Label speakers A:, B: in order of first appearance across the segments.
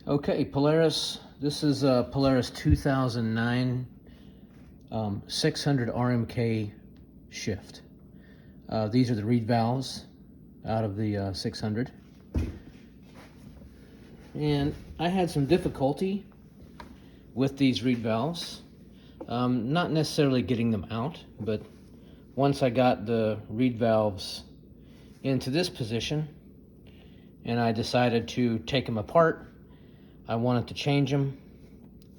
A: Okay, Polaris. This is a Polaris 2009 600 RMK SHIFT. These are the reed valves out of the 600. And I had some difficulty with these reed valves. Not necessarily getting them out, but once I got the reed valves into this position and I decided to take them apart, I wanted to change them.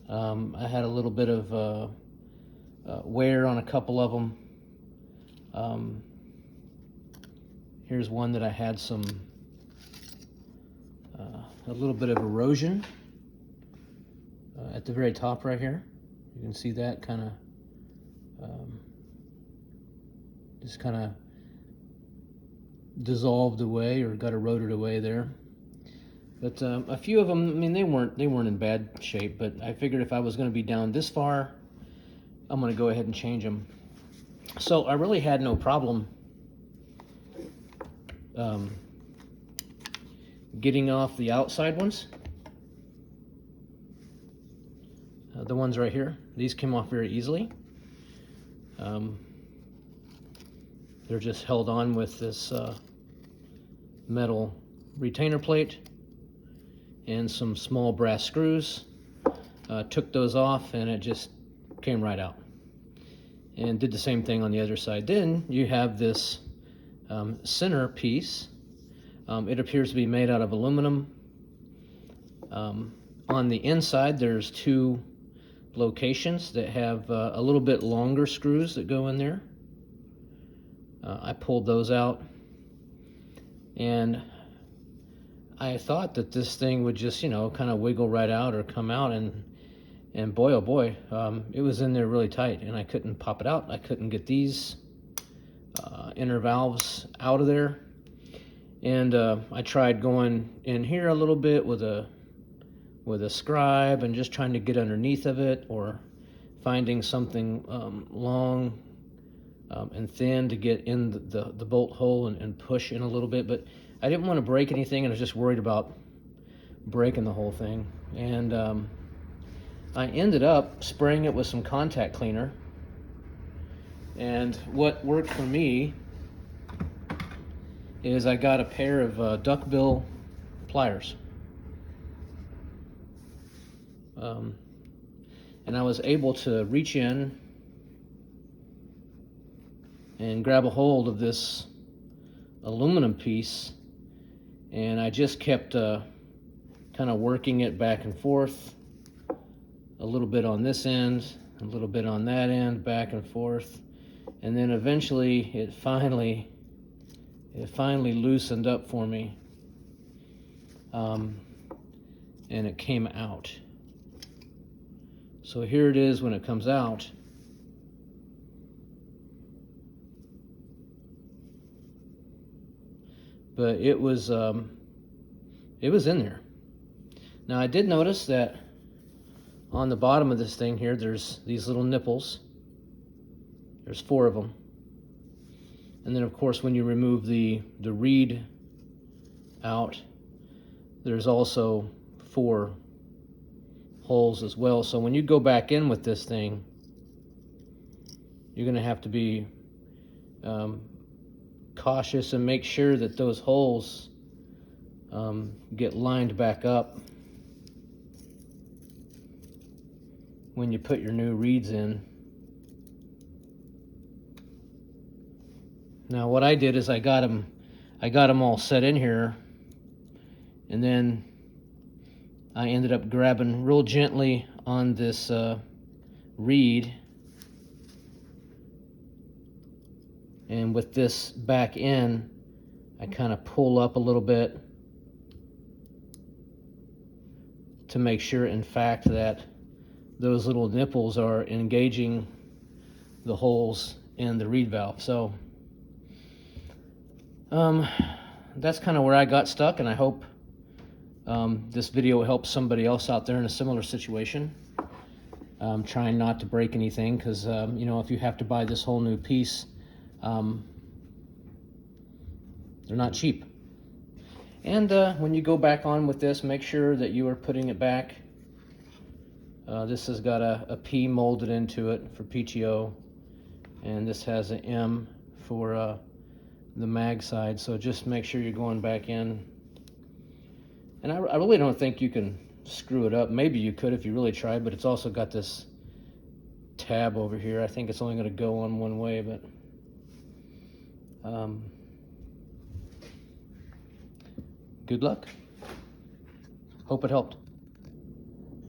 A: I had a little bit of wear on a couple of them. Here's one that I had some a little bit of erosion at the very top right here. You can see that kind of just kind of dissolved away or got eroded away there. But a few of them, I mean, they weren't in bad shape, but I figured if I was going to be down this far, I'm going to go ahead and change them. So I really had no problem getting off the outside ones. The ones right here, these came off very easily. They're just held on with this metal retainer plate and some small brass screws. Took those off and it just came right out. And did the same thing on the other side. Then you have this center piece. It appears to be made out of aluminum. On the inside there's two locations that have a little bit longer screws that go in there. I pulled those out, and I thought that this thing would just, you know, kind of wiggle right out or come out, and boy, oh boy, it was in there really tight, and I couldn't pop it out. I couldn't get these inner valves out of there, and I tried going in here a little bit with a scribe and just trying to get underneath of it, or finding something long and thin to get in the bolt hole and push in a little bit. But I didn't want to break anything, and I was just worried about breaking the whole thing. And I ended up spraying it with some contact cleaner. And what worked for me is I got a pair of duckbill pliers. And I was able to reach in and grab a hold of this aluminum piece, and I just kept kind of working it back and forth, a little bit on this end, a little bit on that end, back and forth, and then eventually it finally loosened up for me, and it came out. So here it is when it comes out. But it was in there. Now I did notice that on the bottom of this thing here, there's these little nipples. There's 4 of them. And then of course when you remove the reed out, there's also 4 holes as well. So when you go back in with this thing, you're going to have to be cautious and make sure that those holes get lined back up when you put your new reeds in. Now what I did is I got them all set in here, and then I ended up grabbing real gently on this reed, and with this back in, I kind of pull up a little bit to make sure, in fact, that those little nipples are engaging the holes in the reed valve. So that's kind of where I got stuck, and I hope this video will help somebody else out there in a similar situation. Trying not to break anything, because you know, if you have to buy this whole new piece, they're not cheap. And when you go back on with this, make sure that you are putting it back. This has got a P molded into it for PTO, and this has an M for the mag side, so just make sure you're going back in. And I really don't think you can screw it up. Maybe you could if you really tried, but it's also got this tab over here. I think it's only going to go on one way, but good luck. Hope it helped.